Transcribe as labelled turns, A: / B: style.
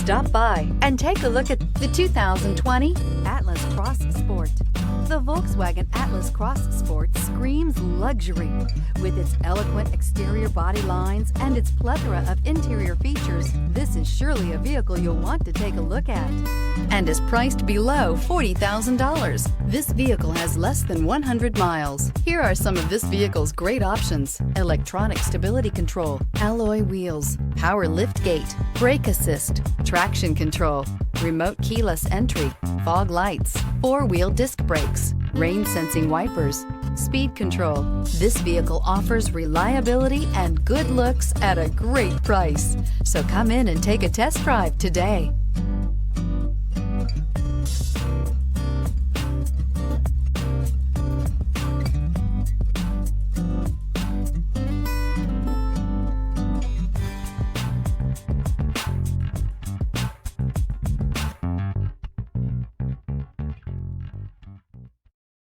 A: Stop by and take a look at the 2020 Atlas Cross Sport. The Volkswagen Atlas Cross Sport screams luxury. With its eloquent exterior body lines and its plethora of interior features, this is surely a vehicle you'll want to take a look at, and is priced below $40,000. This vehicle has less than 100 miles. Here are some of this vehicle's great options: electronic stability control, alloy wheels, power lift gate, brake assist, traction control, remote keyless entry, fog lights, four-wheel disc brakes, rain sensing wipers, speed control. This vehicle offers reliability and good looks at a great price. So come in and take a test drive today.